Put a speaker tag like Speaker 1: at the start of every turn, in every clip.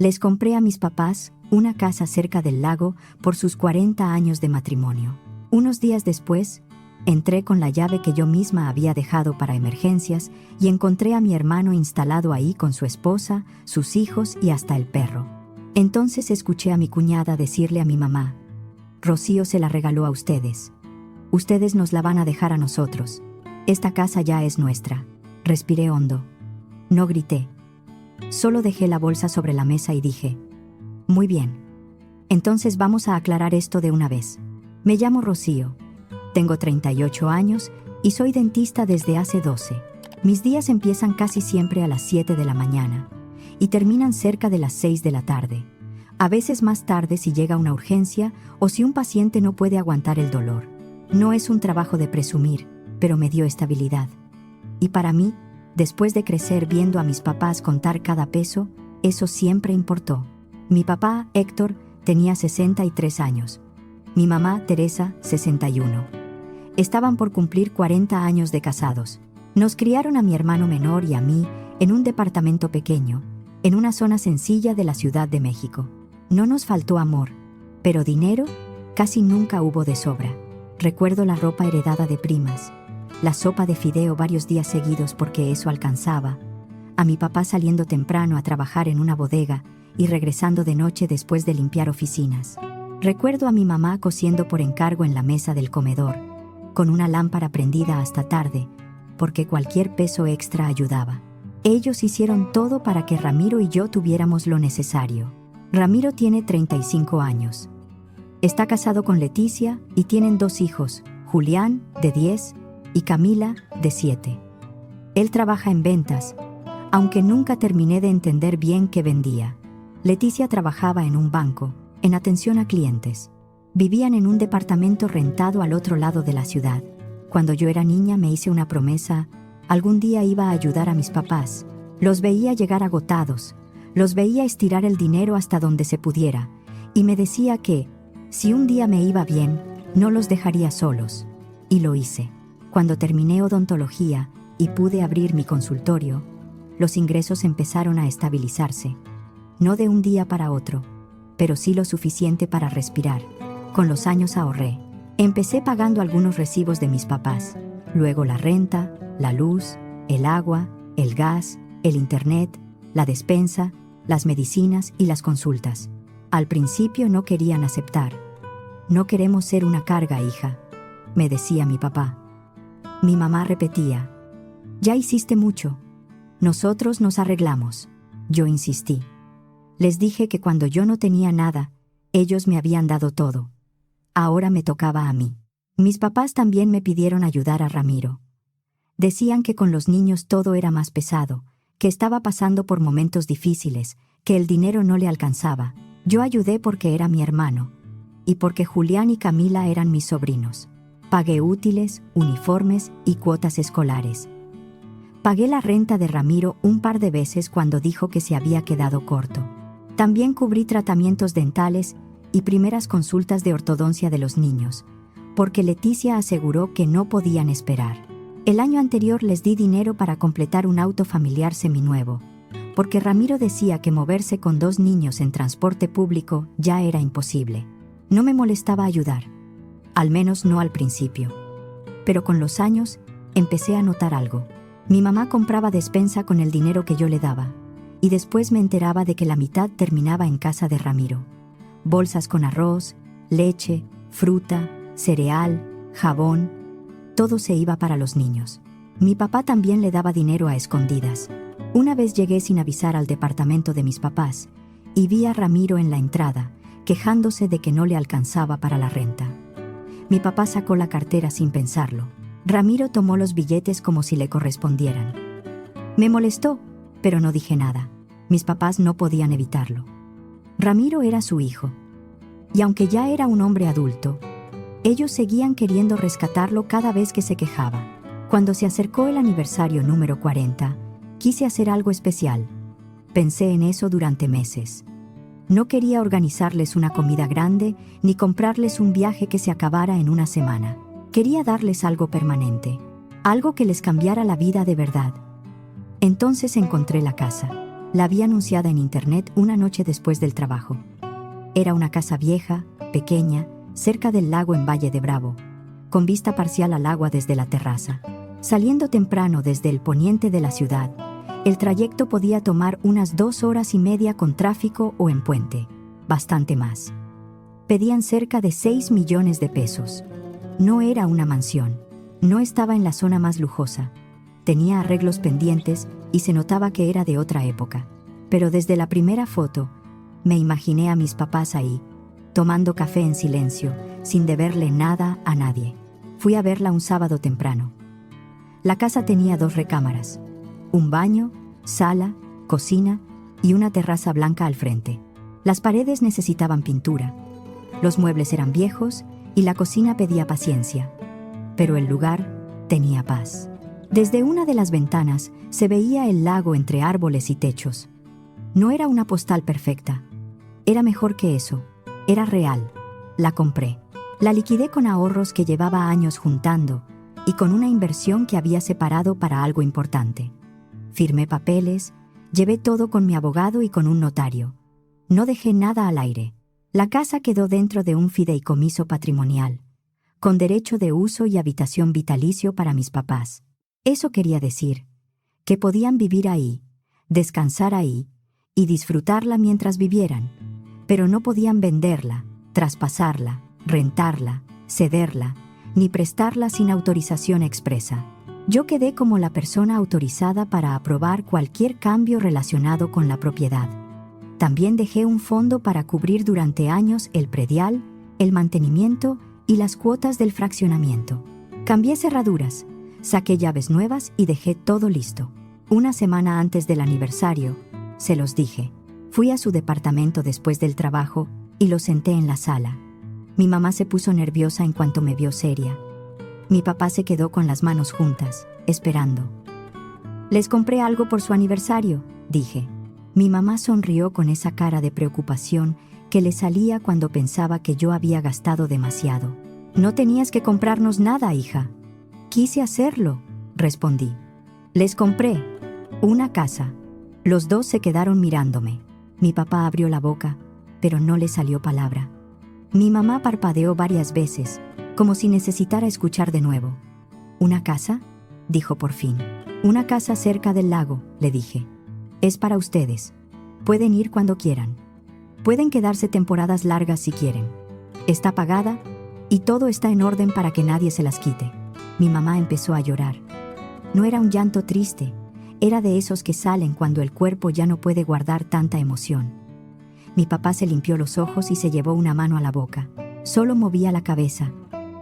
Speaker 1: Les compré a mis papás una casa cerca del lago por sus 40 años de matrimonio. Unos días después, entré con la llave que yo misma había dejado para emergencias y encontré a mi hermano instalado ahí con su esposa, sus hijos y hasta el perro. Entonces escuché a mi cuñada decirle a mi mamá: Rocío se la regaló a ustedes. Ustedes nos la van a dejar a nosotros. Esta casa ya es nuestra. Respiré hondo. No grité. Solo dejé la bolsa sobre la mesa y dije: muy bien. Entonces vamos a aclarar esto de una vez. Me llamo Rocío. Tengo 38 años y soy dentista desde hace 12. Mis días empiezan casi siempre a las 7 de la mañana y terminan cerca de las 6 de la tarde. A veces más tarde si llega una urgencia o si un paciente no puede aguantar el dolor. No es un trabajo de presumir, pero me dio estabilidad. Y para mí, después de crecer viendo a mis papás contar cada peso, eso siempre importó. Mi papá, Héctor, tenía 63 años. Mi mamá, Teresa, 61. Estaban por cumplir 40 años de casados. Nos criaron a mi hermano menor y a mí en un departamento pequeño, en una zona sencilla de la Ciudad de México. No nos faltó amor, pero dinero casi nunca hubo de sobra. Recuerdo la ropa heredada de primas, la sopa de fideo varios días seguidos porque eso alcanzaba, a mi papá saliendo temprano a trabajar en una bodega y regresando de noche después de limpiar oficinas. Recuerdo a mi mamá cosiendo por encargo en la mesa del comedor, con una lámpara prendida hasta tarde, porque cualquier peso extra ayudaba. Ellos hicieron todo para que Ramiro y yo tuviéramos lo necesario. Ramiro tiene 35 años. Está casado con Leticia y tienen 2 hijos, Julián, de 10, y Camila, de 7. Él trabaja en ventas, aunque nunca terminé de entender bien qué vendía. Leticia trabajaba en un banco, en atención a clientes. Vivían en un departamento rentado al otro lado de la ciudad. Cuando yo era niña me hice una promesa: algún día iba a ayudar a mis papás. Los veía llegar agotados, los veía estirar el dinero hasta donde se pudiera, y me decía que, si un día me iba bien, no los dejaría solos. Y lo hice. Cuando terminé odontología y pude abrir mi consultorio, los ingresos empezaron a estabilizarse. No de un día para otro, pero sí lo suficiente para respirar. Con los años ahorré. Empecé pagando algunos recibos de mis papás, luego la renta, la luz, el agua, el gas, el internet, la despensa, las medicinas y las consultas. Al principio no querían aceptar. No queremos ser una carga, hija, me decía mi papá. Mi mamá repetía: ya hiciste mucho. Nosotros nos arreglamos. Yo insistí. Les dije que cuando yo no tenía nada, ellos me habían dado todo. Ahora me tocaba a mí. Mis papás también me pidieron ayudar a Ramiro. Decían que con los niños todo era más pesado, que estaba pasando por momentos difíciles, que el dinero no le alcanzaba. Yo ayudé porque era mi hermano, y porque Julián y Camila eran mis sobrinos. Pagué útiles, uniformes y cuotas escolares. Pagué la renta de Ramiro un par de veces cuando dijo que se había quedado corto. También cubrí tratamientos dentales y primeras consultas de ortodoncia de los niños, porque Leticia aseguró que no podían esperar. El año anterior les di dinero para completar un auto familiar seminuevo, porque Ramiro decía que moverse con 2 niños en transporte público ya era imposible. No me molestaba ayudar, al menos no al principio. Pero con los años empecé a notar algo. Mi mamá compraba despensa con el dinero que yo le daba, y después me enteraba de que la mitad terminaba en casa de Ramiro. Bolsas con arroz, leche, fruta, cereal, jabón, todo se iba para los niños. Mi papá también le daba dinero a escondidas. Una vez llegué sin avisar al departamento de mis papás y vi a Ramiro en la entrada, quejándose de que no le alcanzaba para la renta. Mi papá sacó la cartera sin pensarlo. Ramiro tomó los billetes como si le correspondieran. Me molestó, pero no dije nada. Mis papás no podían evitarlo. Ramiro era su hijo, y aunque ya era un hombre adulto, ellos seguían queriendo rescatarlo cada vez que se quejaba. Cuando se acercó el aniversario número 40, quise hacer algo especial. Pensé en eso durante meses. No quería organizarles una comida grande ni comprarles un viaje que se acabara en una semana. Quería darles algo permanente, algo que les cambiara la vida de verdad. Entonces encontré la casa. La vi anunciada en internet una noche después del trabajo. Era una casa vieja, pequeña, cerca del lago en Valle de Bravo, con vista parcial al agua desde la terraza. Saliendo temprano desde el poniente de la ciudad, el trayecto podía tomar unas 2 horas y media con tráfico o en puente, bastante más. Pedían cerca de 6 millones de pesos. No era una mansión, no estaba en la zona más lujosa, tenía arreglos pendientes y se notaba que era de otra época. Pero desde la primera foto, me imaginé a mis papás ahí, tomando café en silencio, sin deberle nada a nadie. Fui a verla un sábado temprano. La casa tenía 2 recámaras, un baño, sala, cocina y una terraza blanca al frente. Las paredes necesitaban pintura, los muebles eran viejos y la cocina pedía paciencia, pero el lugar tenía paz. Desde una de las ventanas se veía el lago entre árboles y techos. No era una postal perfecta, era mejor que eso, era real. La compré. La liquidé con ahorros que llevaba años juntando y con una inversión que había separado para algo importante. Firmé papeles, llevé todo con mi abogado y con un notario. No dejé nada al aire. La casa quedó dentro de un fideicomiso patrimonial, con derecho de uso y habitación vitalicio para mis papás. Eso quería decir que podían vivir ahí, descansar ahí y disfrutarla mientras vivieran, pero no podían venderla, traspasarla, rentarla, cederla, ni prestarla sin autorización expresa. Yo quedé como la persona autorizada para aprobar cualquier cambio relacionado con la propiedad. También dejé un fondo para cubrir durante años el predial, el mantenimiento y las cuotas del fraccionamiento. Cambié cerraduras, saqué llaves nuevas y dejé todo listo. Una semana antes del aniversario, se los dije. Fui a su departamento después del trabajo y lo senté en la sala. Mi mamá se puso nerviosa en cuanto me vio seria. Mi papá se quedó con las manos juntas, esperando. «Les compré algo por su aniversario», dije. Mi mamá sonrió con esa cara de preocupación que le salía cuando pensaba que yo había gastado demasiado. «No tenías que comprarnos nada, hija». «Quise hacerlo», respondí. «Les compré una casa». Los dos se quedaron mirándome. Mi papá abrió la boca, pero no le salió palabra. Mi mamá parpadeó varias veces, como si necesitara escuchar de nuevo. «¿Una casa?», dijo por fin. «Una casa cerca del lago», le dije. «Es para ustedes. Pueden ir cuando quieran. Pueden quedarse temporadas largas si quieren. Está pagada y todo está en orden para que nadie se las quite». Mi mamá empezó a llorar. No era un llanto triste, era de esos que salen cuando el cuerpo ya no puede guardar tanta emoción. Mi papá se limpió los ojos y se llevó una mano a la boca. Solo movía la cabeza,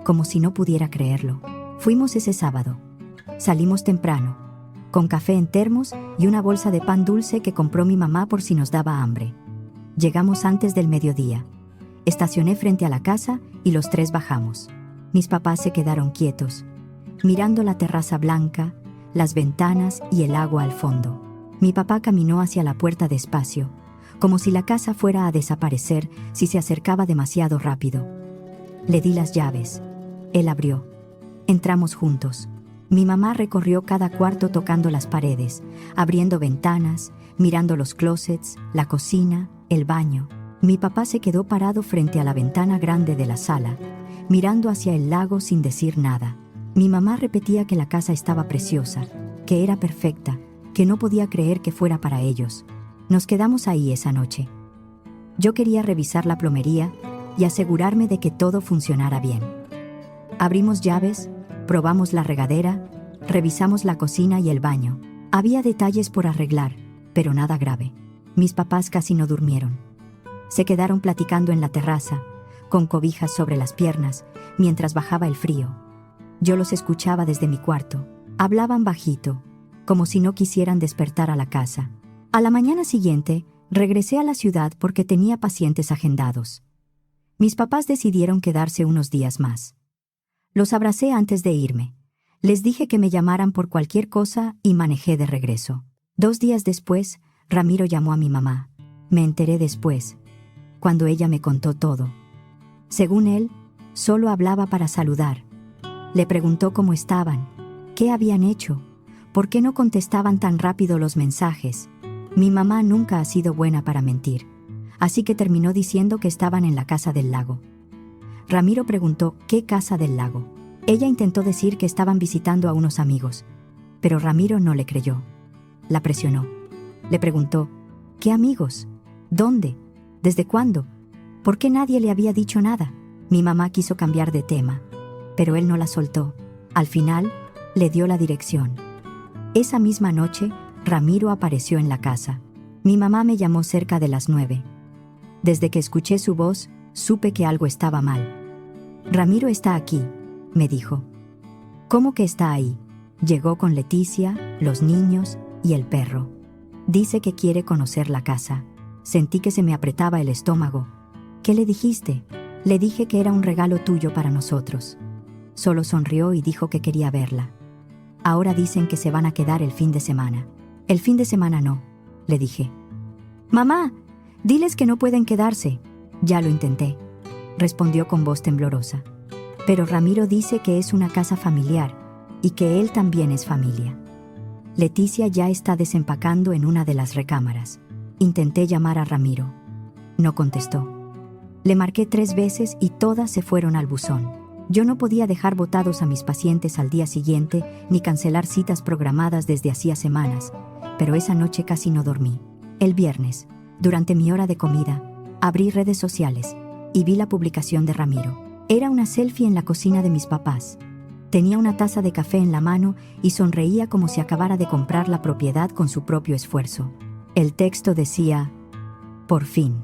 Speaker 1: como si no pudiera creerlo. Fuimos ese sábado. Salimos temprano, con café en termos y una bolsa de pan dulce que compró mi mamá por si nos daba hambre. Llegamos antes del mediodía. Estacioné frente a la casa y los 3 bajamos. Mis papás se quedaron quietos, mirando la terraza blanca, las ventanas y el agua al fondo. Mi papá caminó hacia la puerta despacio, como si la casa fuera a desaparecer si se acercaba demasiado rápido. Le di las llaves. Él abrió. Entramos juntos. Mi mamá recorrió cada cuarto tocando las paredes, abriendo ventanas, mirando los closets, la cocina, el baño. Mi papá se quedó parado frente a la ventana grande de la sala, mirando hacia el lago sin decir nada. Mi mamá repetía que la casa estaba preciosa, que era perfecta, que no podía creer que fuera para ellos. Nos quedamos ahí esa noche. Yo quería revisar la plomería y asegurarme de que todo funcionara bien. Abrimos llaves, probamos la regadera, revisamos la cocina y el baño. Había detalles por arreglar, pero nada grave. Mis papás casi no durmieron. Se quedaron platicando en la terraza, con cobijas sobre las piernas, mientras bajaba el frío. Yo los escuchaba desde mi cuarto. Hablaban bajito, como si no quisieran despertar a la casa. A la mañana siguiente, regresé a la ciudad porque tenía pacientes agendados. Mis papás decidieron quedarse unos días más. Los abracé antes de irme. Les dije que me llamaran por cualquier cosa y manejé de regreso. 2 días después, Ramiro llamó a mi mamá. Me enteré después, cuando ella me contó todo. Según él, solo hablaba para saludar. Le preguntó cómo estaban, qué habían hecho, por qué no contestaban tan rápido los mensajes. Mi mamá nunca ha sido buena para mentir, así que terminó diciendo que estaban en la casa del lago. Ramiro preguntó, ¿qué casa del lago? Ella intentó decir que estaban visitando a unos amigos, pero Ramiro no le creyó. La presionó. Le preguntó, ¿qué amigos? ¿Dónde? ¿Desde cuándo? ¿Por qué nadie le había dicho nada? Mi mamá quiso cambiar de tema, pero él no la soltó. Al final, le dio la dirección. Esa misma noche, Ramiro apareció en la casa. Mi mamá me llamó cerca de las 9. Desde que escuché su voz, supe que algo estaba mal. Ramiro está aquí, me dijo. ¿Cómo que está ahí? Llegó con Leticia, los niños y el perro. Dice que quiere conocer la casa. Sentí que se me apretaba el estómago. ¿Qué le dijiste? Le dije que era un regalo tuyo para nosotros. Solo sonrió y dijo que quería verla. Ahora dicen que se van a quedar el fin de semana. El fin de semana no, le dije. Mamá, diles que no pueden quedarse. Ya lo intenté, respondió con voz temblorosa. Pero Ramiro dice que es una casa familiar y que él también es familia. Leticia ya está desempacando en una de las recámaras. Intenté llamar a Ramiro. No contestó. Le marqué 3 veces y todas se fueron al buzón. Yo no podía dejar botados a mis pacientes al día siguiente ni cancelar citas programadas desde hacía semanas, pero esa noche casi no dormí. El viernes, durante mi hora de comida, abrí redes sociales y vi la publicación de Ramiro. Era una selfie en la cocina de mis papás. Tenía una taza de café en la mano y sonreía como si acabara de comprar la propiedad con su propio esfuerzo. El texto decía, por fin,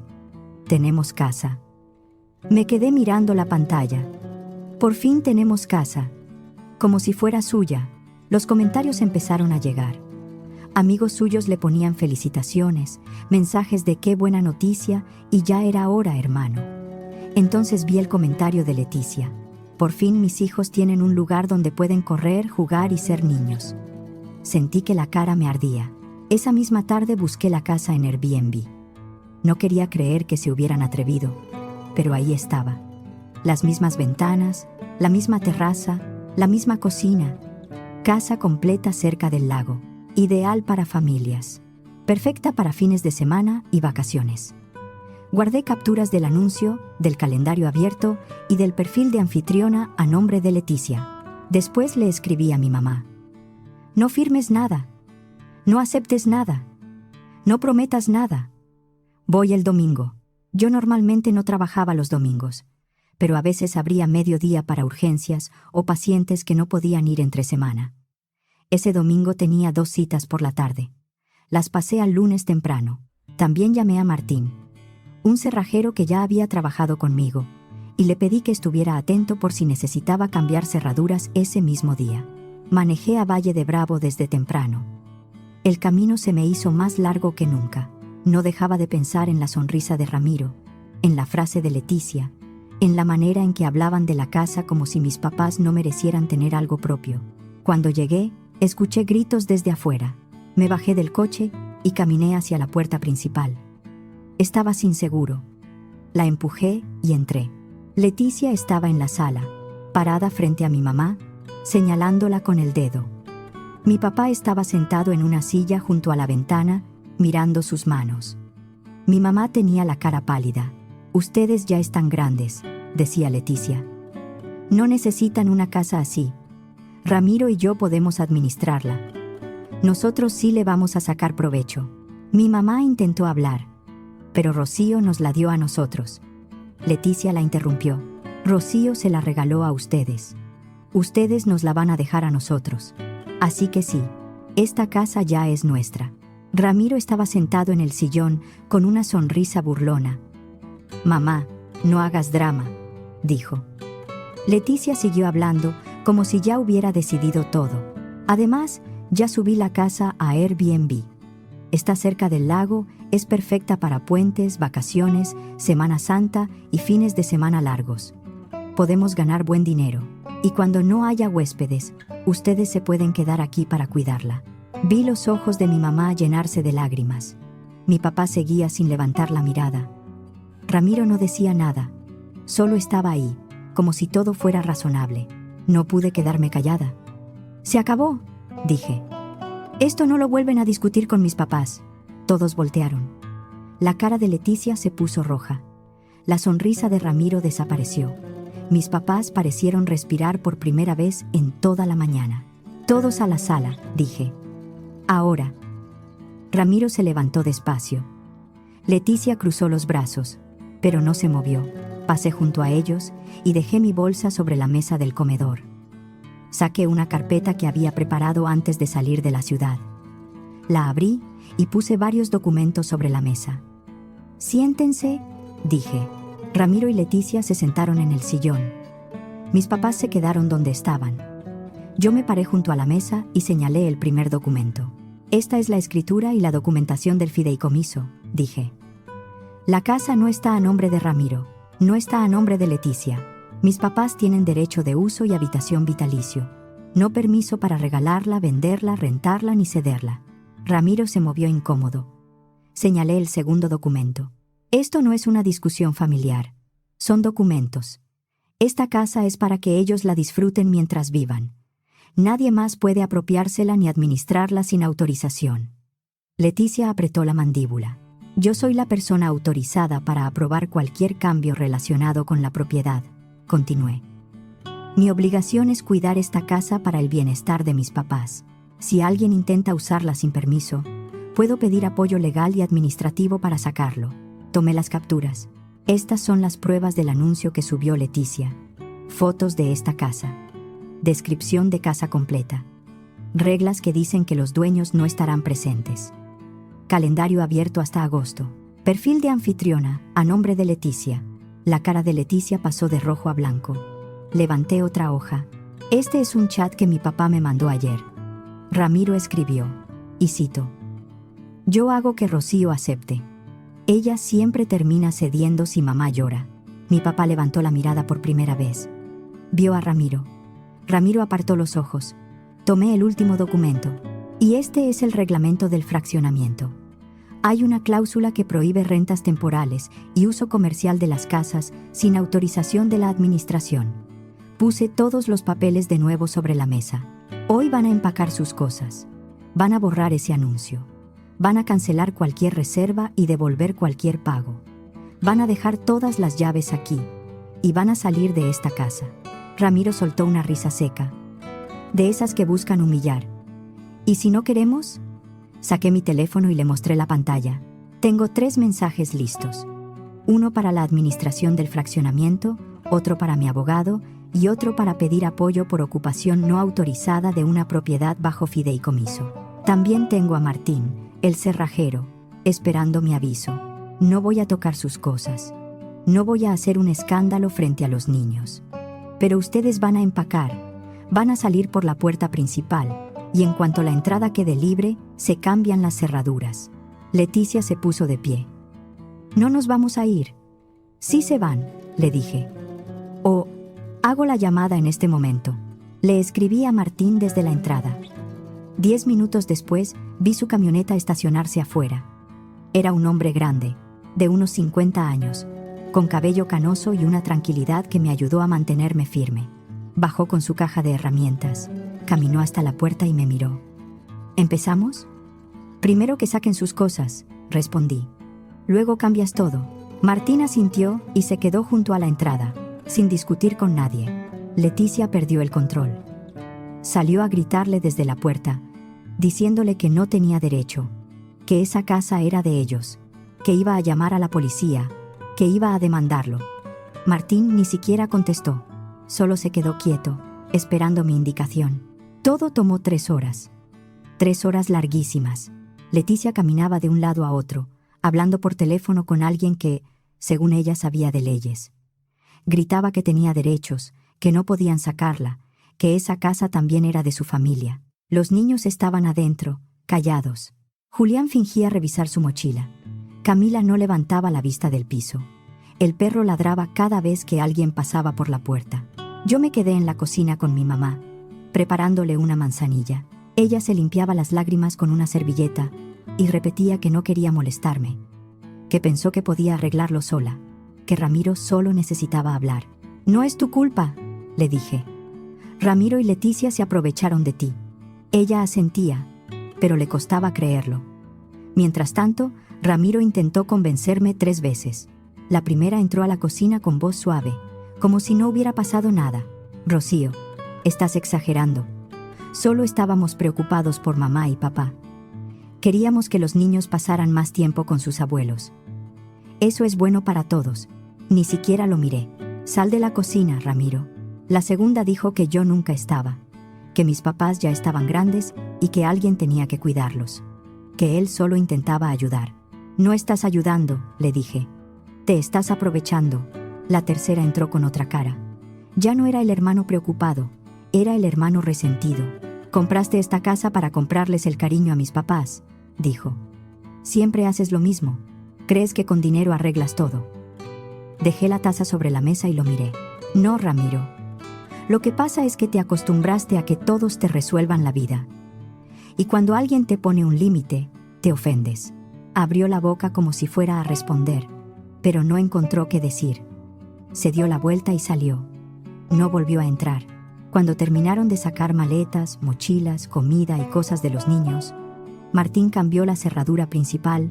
Speaker 1: tenemos casa. Me quedé mirando la pantalla. Por fin tenemos casa. Como si fuera suya. Los comentarios empezaron a llegar. Amigos suyos le ponían felicitaciones, mensajes de qué buena noticia y ya era hora, hermano. Entonces vi el comentario de Leticia. Por fin mis hijos tienen un lugar donde pueden correr, jugar y ser niños. Sentí que la cara me ardía. Esa misma tarde busqué la casa en Airbnb. No quería creer que se hubieran atrevido, pero ahí estaba. Las mismas ventanas, la misma terraza, la misma cocina. Casa completa cerca del lago. Ideal para familias. Perfecta para fines de semana y vacaciones. Guardé capturas del anuncio, del calendario abierto y del perfil de anfitriona a nombre de Leticia. Después le escribí a mi mamá. No firmes nada. No aceptes nada. No prometas nada. Voy el domingo. Yo normalmente no trabajaba los domingos, pero a veces abría mediodía para urgencias o pacientes que no podían ir entre semana. Ese domingo tenía 2 citas por la tarde. Las pasé al lunes temprano. También llamé a Martín, un cerrajero que ya había trabajado conmigo, y le pedí que estuviera atento por si necesitaba cambiar cerraduras ese mismo día. Manejé a Valle de Bravo desde temprano. El camino se me hizo más largo que nunca. No dejaba de pensar en la sonrisa de Ramiro, en la frase de Leticia, en la manera en que hablaban de la casa como si mis papás no merecieran tener algo propio. Cuando llegué, escuché gritos desde afuera. Me bajé del coche y caminé hacia la puerta principal. Estaba sin seguro. La empujé y entré. Leticia estaba en la sala, parada frente a mi mamá, señalándola con el dedo. Mi papá estaba sentado en una silla junto a la ventana, mirando sus manos. Mi mamá tenía la cara pálida. Ustedes ya están grandes, decía Leticia. No necesitan una casa así. Ramiro y yo podemos administrarla. Nosotros sí le vamos a sacar provecho. Mi mamá intentó hablar, pero Rocío nos la dio a nosotros. Leticia la interrumpió. Rocío se la regaló a ustedes. Ustedes nos la van a dejar a nosotros. Así que sí, esta casa ya es nuestra. Ramiro estaba sentado en el sillón con una sonrisa burlona. Mamá, no hagas drama, dijo. Leticia siguió hablando como si ya hubiera decidido todo. Además, ya subí la casa a Airbnb. Está cerca del lago, es perfecta para puentes, vacaciones, Semana Santa y fines de semana largos. Podemos ganar buen dinero. Y cuando no haya huéspedes, ustedes se pueden quedar aquí para cuidarla. Vi los ojos de mi mamá llenarse de lágrimas. Mi papá seguía sin levantar la mirada. Ramiro no decía nada. Solo estaba ahí, como si todo fuera razonable. No pude quedarme callada. Se acabó, dije. Esto no lo vuelven a discutir con mis papás. Todos voltearon. La cara de Leticia se puso roja. La sonrisa de Ramiro desapareció. Mis papás parecieron respirar por primera vez en toda la mañana. Todos a la sala, dije. Ahora. Ramiro se levantó despacio. Leticia cruzó los brazos, pero no se movió. Pasé junto a ellos y dejé mi bolsa sobre la mesa del comedor. Saqué una carpeta que había preparado antes de salir de la ciudad. La abrí y puse varios documentos sobre la mesa. Siéntense, dije. Ramiro y Leticia se sentaron en el sillón. Mis papás se quedaron donde estaban. Yo me paré junto a la mesa y señalé el primer documento. Esta es la escritura y la documentación del fideicomiso, dije. La casa no está a nombre de Ramiro, no está a nombre de Leticia. Mis papás tienen derecho de uso y habitación vitalicio. No permiso para regalarla, venderla, rentarla ni cederla. Ramiro se movió incómodo. Señalé el segundo documento. Esto no es una discusión familiar. Son documentos. Esta casa es para que ellos la disfruten mientras vivan. Nadie más puede apropiársela ni administrarla sin autorización. Leticia apretó la mandíbula. Yo soy la persona autorizada para aprobar cualquier cambio relacionado con la propiedad, continué. Mi obligación es cuidar esta casa para el bienestar de mis papás. Si alguien intenta usarla sin permiso, puedo pedir apoyo legal y administrativo para sacarlo. Tomé las capturas. Estas son las pruebas del anuncio que subió Leticia. Fotos de esta casa. Descripción de casa completa. Reglas que dicen que los dueños no estarán presentes. Calendario abierto hasta agosto. Perfil de anfitriona, a nombre de Leticia. La cara de Leticia pasó de rojo a blanco. Levanté otra hoja. Este es un chat que mi papá me mandó ayer. Ramiro escribió, y cito: Yo hago que Rocío acepte. Ella siempre termina cediendo si mamá llora. Mi papá levantó la mirada por primera vez. Vio a Ramiro. Ramiro apartó los ojos. Tomé el último documento. Y este es el reglamento del fraccionamiento. Hay una cláusula que prohíbe rentas temporales y uso comercial de las casas sin autorización de la administración. Puse todos los papeles de nuevo sobre la mesa. Hoy van a empacar sus cosas. Van a borrar ese anuncio. Van a cancelar cualquier reserva y devolver cualquier pago. Van a dejar todas las llaves aquí. Y van a salir de esta casa. Ramiro soltó una risa seca. De esas que buscan humillar. ¿Y si no queremos? Saqué mi teléfono y le mostré la pantalla. Tengo 3 mensajes listos. Uno para la administración del fraccionamiento, otro para mi abogado y otro para pedir apoyo por ocupación no autorizada de una propiedad bajo fideicomiso. También tengo a Martín, el cerrajero, esperando mi aviso. No voy a tocar sus cosas. No voy a hacer un escándalo frente a los niños. Pero ustedes van a empacar, van a salir por la puerta principal, y en cuanto la entrada quede libre, se cambian las cerraduras. Leticia se puso de pie. No nos vamos a ir. Sí se van, le dije. O, hago la llamada en este momento. Le escribí a Martín desde la entrada. 10 minutos después, vi su camioneta estacionarse afuera. Era un hombre grande, de unos 50 años, con cabello canoso y una tranquilidad que me ayudó a mantenerme firme. Bajó con su caja de herramientas, caminó hasta la puerta y me miró. ¿Empezamos? Primero que saquen sus cosas, respondí. Luego cambias todo. Martín asintió y se quedó junto a la entrada, sin discutir con nadie. Leticia perdió el control. Salió a gritarle desde la puerta, diciéndole que no tenía derecho, que esa casa era de ellos, que iba a llamar a la policía, que iba a demandarlo. Martín ni siquiera contestó, solo se quedó quieto, esperando mi indicación. Todo tomó 3 horas. 3 horas larguísimas. Leticia caminaba de un lado a otro, hablando por teléfono con alguien que, según ella, sabía de leyes. Gritaba que tenía derechos, que no podían sacarla, que esa casa también era de su familia. Los niños estaban adentro, callados. Julián fingía revisar su mochila. Camila no levantaba la vista del piso. El perro ladraba cada vez que alguien pasaba por la puerta. Yo me quedé en la cocina con mi mamá, preparándole una manzanilla. Ella se limpiaba las lágrimas con una servilleta y repetía que no quería molestarme, que pensó que podía arreglarlo sola, que Ramiro solo necesitaba hablar. No es tu culpa, le dije. Ramiro y Leticia se aprovecharon de ti. Ella asentía, pero le costaba creerlo. Mientras tanto, Ramiro intentó convencerme 3 veces. La primera entró a la cocina con voz suave, como si no hubiera pasado nada. Rocío, estás exagerando. Solo estábamos preocupados por mamá y papá. Queríamos que los niños pasaran más tiempo con sus abuelos. Eso es bueno para todos. Ni siquiera lo miré. Sal de la cocina, Ramiro. La segunda dijo que yo nunca estaba, que mis papás ya estaban grandes y que alguien tenía que cuidarlos, que él solo intentaba ayudar. No estás ayudando, le dije. Te estás aprovechando. La tercera entró con otra cara. Ya no era el hermano preocupado, era el hermano resentido. Compraste esta casa para comprarles el cariño a mis papás, dijo. Siempre haces lo mismo. Crees que con dinero arreglas todo. Dejé la taza sobre la mesa y lo miré. No, Ramiro. Lo que pasa es que te acostumbraste a que todos te resuelvan la vida. Y cuando alguien te pone un límite, te ofendes. Abrió la boca como si fuera a responder, pero no encontró qué decir. Se dio la vuelta y salió. No volvió a entrar. Cuando terminaron de sacar maletas, mochilas, comida y cosas de los niños, Martín cambió la cerradura principal,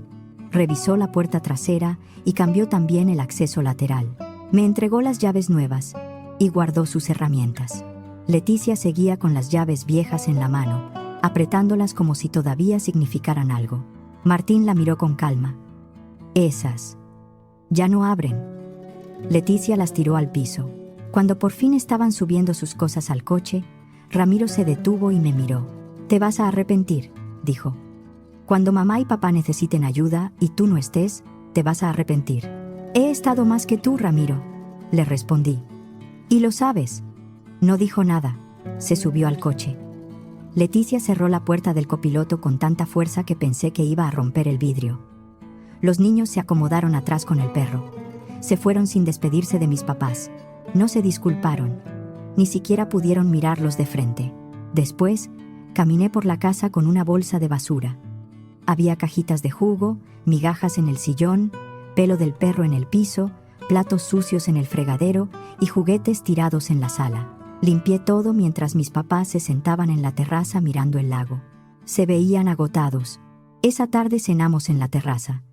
Speaker 1: revisó la puerta trasera y cambió también el acceso lateral. Me entregó las llaves nuevas y guardó sus herramientas. Leticia seguía con las llaves viejas en la mano, apretándolas como si todavía significaran algo. Martín la miró con calma. Esas ya no abren. Leticia las tiró al piso. Cuando por fin estaban subiendo sus cosas al coche, Ramiro se detuvo y me miró. Te vas a arrepentir, dijo. Cuando mamá y papá necesiten ayuda y tú no estés, te vas a arrepentir. He estado más que tú, Ramiro, le respondí. Y lo sabes. No dijo nada. Se subió al coche. Leticia cerró la puerta del copiloto con tanta fuerza que pensé que iba a romper el vidrio. Los niños se acomodaron atrás con el perro. Se fueron sin despedirse de mis papás. No se disculparon. Ni siquiera pudieron mirarlos de frente. Después, caminé por la casa con una bolsa de basura. Había cajitas de jugo, migajas en el sillón, pelo del perro en el piso, platos sucios en el fregadero y juguetes tirados en la sala. Limpié todo mientras mis papás se sentaban en la terraza mirando el lago. Se veían agotados. Esa tarde cenamos en la terraza.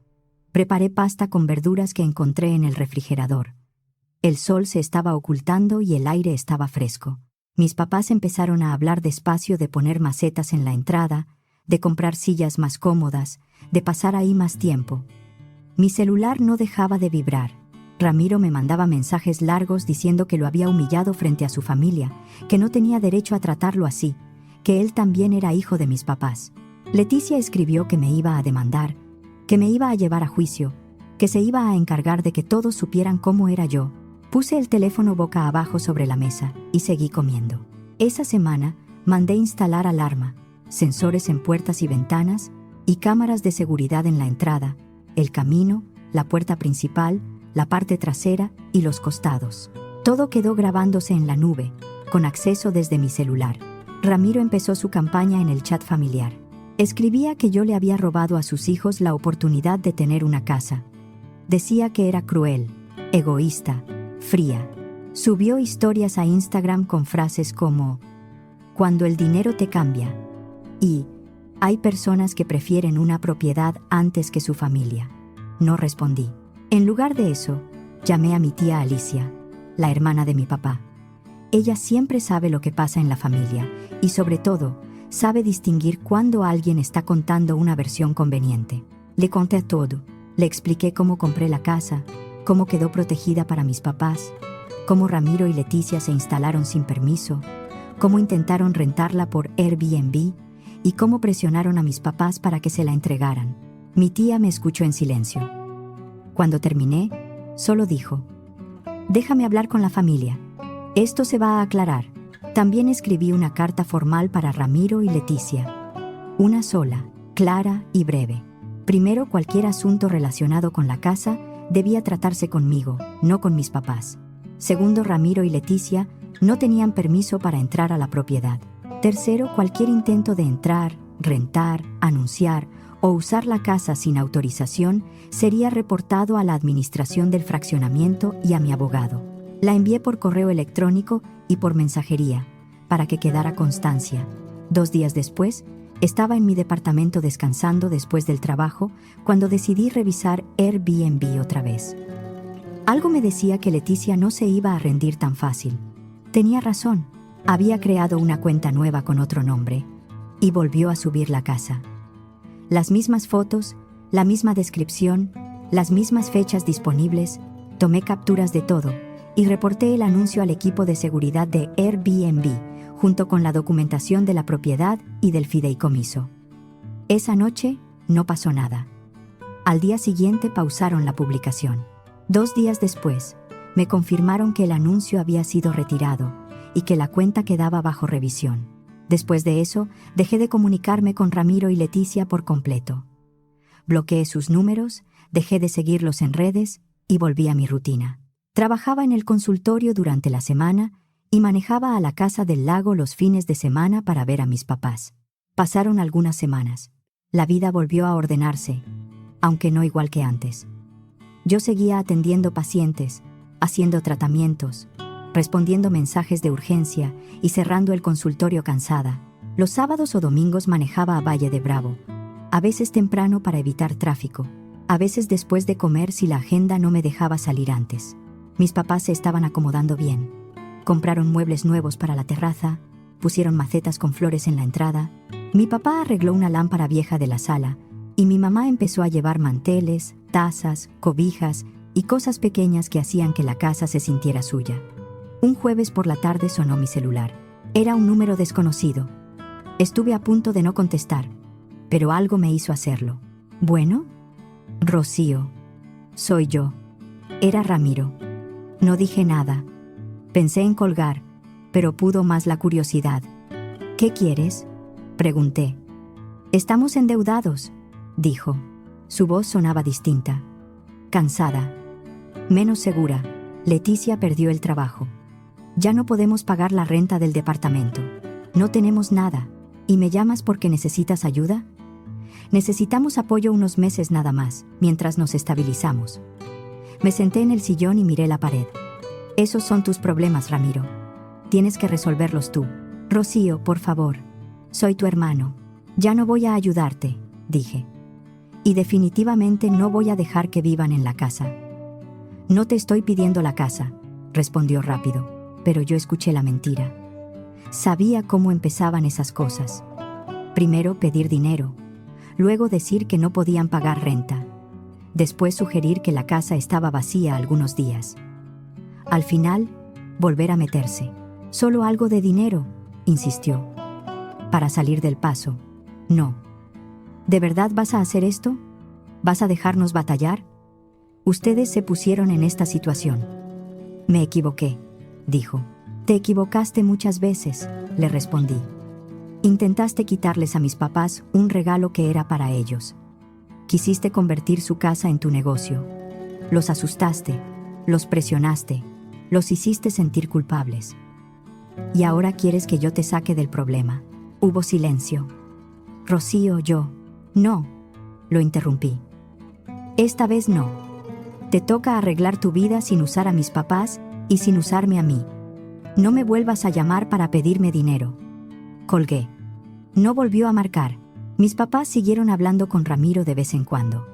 Speaker 1: Preparé pasta con verduras que encontré en el refrigerador. El sol se estaba ocultando y el aire estaba fresco. Mis papás empezaron a hablar despacio de poner macetas en la entrada, de comprar sillas más cómodas, de pasar ahí más tiempo. Mi celular no dejaba de vibrar. Ramiro me mandaba mensajes largos diciendo que lo había humillado frente a su familia, que no tenía derecho a tratarlo así, que él también era hijo de mis papás. Leticia escribió que me iba a demandar, que me iba a llevar a juicio, que se iba a encargar de que todos supieran cómo era yo. Puse el teléfono boca abajo sobre la mesa y seguí comiendo. Esa semana mandé instalar alarma, sensores en puertas y ventanas y cámaras de seguridad en la entrada, el camino, la puerta principal, la parte trasera y los costados. Todo quedó grabándose en la nube, con acceso desde mi celular. Ramiro empezó su campaña en el chat familiar. Escribía que yo le había robado a sus hijos la oportunidad de tener una casa. Decía que era cruel, egoísta, fría. Subió historias a Instagram con frases como «Cuando el dinero te cambia» y «Hay personas que prefieren una propiedad antes que su familia». No respondí. En lugar de eso, llamé a mi tía Alicia, la hermana de mi papá. Ella siempre sabe lo que pasa en la familia y, sobre todo, sabe distinguir cuando alguien está contando una versión conveniente. Le conté todo. Le expliqué cómo compré la casa, cómo quedó protegida para mis papás, cómo Ramiro y Leticia se instalaron sin permiso, cómo intentaron rentarla por Airbnb y cómo presionaron a mis papás para que se la entregaran. Mi tía me escuchó en silencio. Cuando terminé, solo dijo: «Déjame hablar con la familia. Esto se va a aclarar». También escribí una carta formal para Ramiro y Leticia. Una sola, clara y breve. Primero, cualquier asunto relacionado con la casa debía tratarse conmigo, no con mis papás. Segundo, Ramiro y Leticia no tenían permiso para entrar a la propiedad. Tercero, cualquier intento de entrar, rentar, anunciar o usar la casa sin autorización sería reportado a la administración del fraccionamiento y a mi abogado. La envié por correo electrónico y por mensajería, para que quedara constancia. 2 días después, Estaba en mi departamento descansando después del trabajo cuando decidí revisar Airbnb otra vez. Algo me decía que Leticia no se iba a rendir tan fácil. Tenía razón, había creado una cuenta nueva con otro nombre y volvió a subir la casa. Las mismas fotos, la misma descripción, las mismas fechas disponibles, tomé capturas de todo y reporté el anuncio al equipo de seguridad de Airbnb, junto con la documentación de la propiedad y del fideicomiso. Esa noche no pasó nada. Al día siguiente pausaron la publicación. 2 días después, me confirmaron que el anuncio había sido retirado y que la cuenta quedaba bajo revisión. Después de eso, dejé de comunicarme con Ramiro y Leticia por completo. Bloqueé sus números, dejé de seguirlos en redes y volví a mi rutina. Trabajaba en el consultorio durante la semana y manejaba a la casa del lago los fines de semana para ver a mis papás. Pasaron algunas semanas. La vida volvió a ordenarse, aunque no igual que antes. Yo seguía atendiendo pacientes, haciendo tratamientos, respondiendo mensajes de urgencia y cerrando el consultorio cansada. Los sábados o domingos manejaba a Valle de Bravo, a veces temprano para evitar tráfico, a veces después de comer si la agenda no me dejaba salir antes. Mis papás se estaban acomodando bien. Compraron muebles nuevos para la terraza, pusieron macetas con flores en la entrada. Mi papá arregló una lámpara vieja de la sala y mi mamá empezó a llevar manteles, tazas, cobijas y cosas pequeñas que hacían que la casa se sintiera suya. Un jueves por la tarde sonó mi celular. Era un número desconocido. Estuve a punto de no contestar, pero algo me hizo hacerlo. ¿Bueno? Rocío. Soy yo. Era Ramiro. No dije nada. Pensé en colgar, pero pudo más la curiosidad. ¿Qué quieres?, pregunté. Estamos endeudados, dijo. Su voz sonaba distinta. Cansada. Menos segura. Leticia perdió el trabajo. Ya no podemos pagar la renta del departamento. No tenemos nada. ¿Y me llamas porque necesitas ayuda? Necesitamos apoyo unos meses nada más, mientras nos estabilizamos. Me senté en el sillón y miré la pared. Esos son tus problemas, Ramiro. Tienes que resolverlos tú. Rocío, por favor. Soy tu hermano. Ya no voy a ayudarte, dije. Y definitivamente no voy a dejar que vivan en la casa. No te estoy pidiendo la casa, respondió rápido, pero yo escuché la mentira. Sabía cómo empezaban esas cosas. Primero pedir dinero, luego decir que no podían pagar renta, después sugerir que la casa estaba vacía algunos días. Al final, volver a meterse. Solo algo de dinero, insistió. Para salir del paso. No. ¿De verdad vas a hacer esto? ¿Vas a dejarnos batallar? Ustedes se pusieron en esta situación. Me equivoqué, dijo. Te equivocaste muchas veces, le respondí. Intentaste quitarles a mis papás un regalo que era para ellos. Quisiste convertir su casa en tu negocio. Los asustaste, los presionaste, los hiciste sentir culpables. Y ahora quieres que yo te saque del problema. Hubo silencio. Rocío, yo. No, lo interrumpí. Esta vez no. Te toca arreglar tu vida sin usar a mis papás y sin usarme a mí. No me vuelvas a llamar para pedirme dinero. Colgué. No volvió a marcar. Mis papás siguieron hablando con Ramiro de vez en cuando.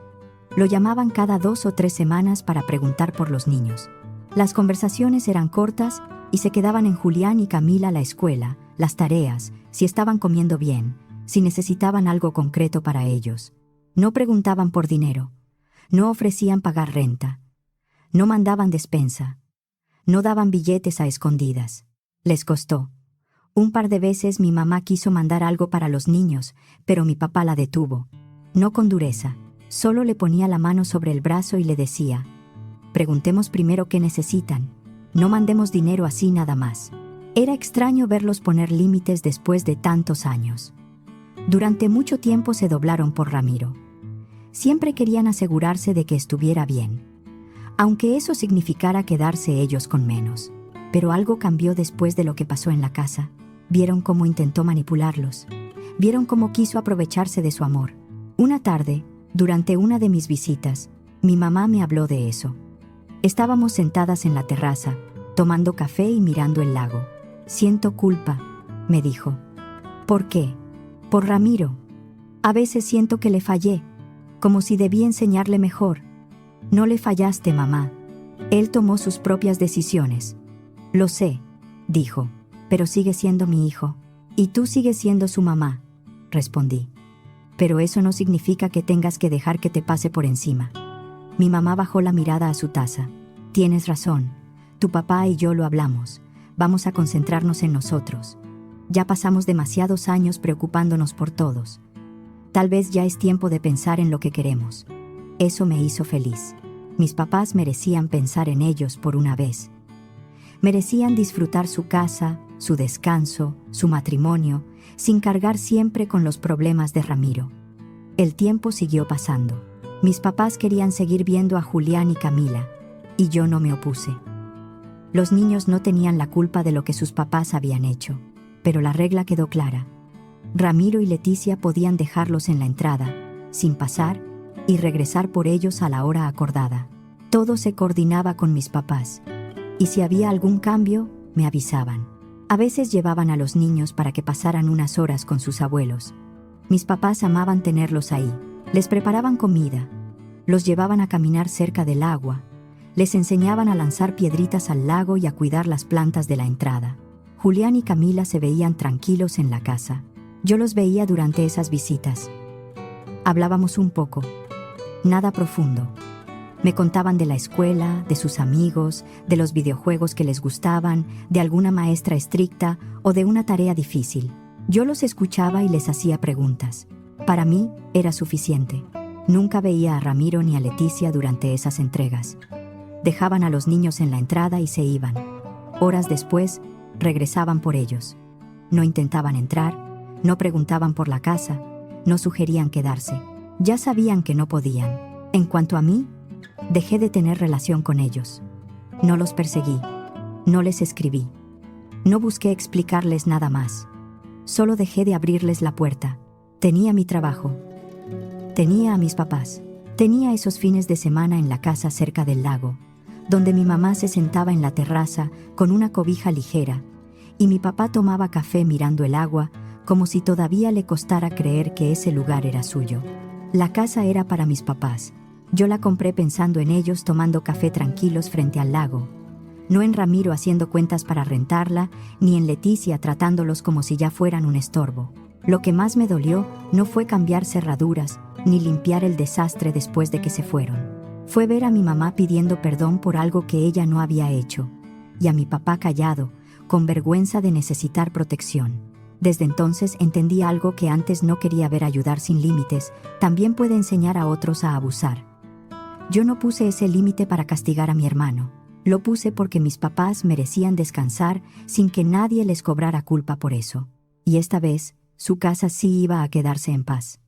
Speaker 1: Lo llamaban cada 2 o 3 semanas para preguntar por los niños. Las conversaciones eran cortas y se quedaban en Julián y Camila la escuela, las tareas, si estaban comiendo bien, si necesitaban algo concreto para ellos. No preguntaban por dinero. No ofrecían pagar renta. No mandaban despensa. No daban billetes a escondidas. Les costó. Un par de veces mi mamá quiso mandar algo para los niños, pero mi papá la detuvo. No con dureza, solo le ponía la mano sobre el brazo y le decía: preguntemos primero qué necesitan. No mandemos dinero así nada más. Era extraño verlos poner límites después de tantos años. Durante mucho tiempo se doblaron por Ramiro. Siempre querían asegurarse de que estuviera bien, aunque eso significara quedarse ellos con menos. Pero algo cambió después de lo que pasó en la casa. Vieron cómo intentó manipularlos. Vieron cómo quiso aprovecharse de su amor. Una tarde, durante una de mis visitas, mi mamá me habló de eso. Estábamos sentadas en la terraza, tomando café y mirando el lago. Siento culpa, me dijo. ¿Por qué? Por Ramiro. A veces siento que le fallé, como si debí enseñarle mejor. No le fallaste, mamá. Él tomó sus propias decisiones. Lo sé, dijo, pero sigue siendo mi hijo. Y tú sigues siendo su mamá, respondí. Pero eso no significa que tengas que dejar que te pase por encima. Mi mamá bajó la mirada a su taza. Tienes razón. Tu papá y yo lo hablamos. Vamos a concentrarnos en nosotros. Ya pasamos demasiados años preocupándonos por todos. Tal vez ya es tiempo de pensar en lo que queremos. Eso me hizo feliz. Mis papás merecían pensar en ellos por una vez. Merecían disfrutar su casa, su descanso, su matrimonio, sin cargar siempre con los problemas de Ramiro. El tiempo siguió pasando. Mis papás querían seguir viendo a Julián y Camila, y yo no me opuse. Los niños no tenían la culpa de lo que sus papás habían hecho, pero la regla quedó clara. Ramiro y Leticia podían dejarlos en la entrada, sin pasar, y regresar por ellos a la hora acordada. Todo se coordinaba con mis papás, y si había algún cambio, me avisaban. A veces llevaban a los niños para que pasaran unas horas con sus abuelos. Mis papás amaban tenerlos ahí. Les preparaban comida, los llevaban a caminar cerca del agua, les enseñaban a lanzar piedritas al lago y a cuidar las plantas de la entrada. Julián y Camila se veían tranquilos en la casa. Yo los veía durante esas visitas. Hablábamos un poco. Nada profundo. Me contaban de la escuela, de sus amigos, de los videojuegos que les gustaban, de alguna maestra estricta o de una tarea difícil. Yo los escuchaba y les hacía preguntas. Para mí era suficiente. Nunca veía a Ramiro ni a Leticia durante esas entregas. Dejaban a los niños en la entrada y se iban. Horas después, regresaban por ellos. No intentaban entrar, no preguntaban por la casa, no sugerían quedarse. Ya sabían que no podían. En cuanto a mí, dejé de tener relación con ellos. No los perseguí, no les escribí. No busqué explicarles nada más. Solo dejé de abrirles la puerta. Tenía mi trabajo. Tenía a mis papás. Tenía esos fines de semana en la casa cerca del lago, donde mi mamá se sentaba en la terraza con una cobija ligera, y mi papá tomaba café mirando el agua, como si todavía le costara creer que ese lugar era suyo. La casa era para mis papás. Yo la compré pensando en ellos tomando café tranquilos frente al lago, no en Ramiro haciendo cuentas para rentarla, ni en Leticia tratándolos como si ya fueran un estorbo. Lo que más me dolió no fue cambiar cerraduras, ni limpiar el desastre después de que se fueron. Fue ver a mi mamá pidiendo perdón por algo que ella no había hecho, y a mi papá callado, con vergüenza de necesitar protección. Desde entonces entendí algo que antes no quería ver: ayudar sin límites también puede enseñar a otros a abusar. Yo no puse ese límite para castigar a mi hermano. Lo puse porque mis papás merecían descansar sin que nadie les cobrara culpa por eso. Y esta vez, su casa sí iba a quedarse en paz.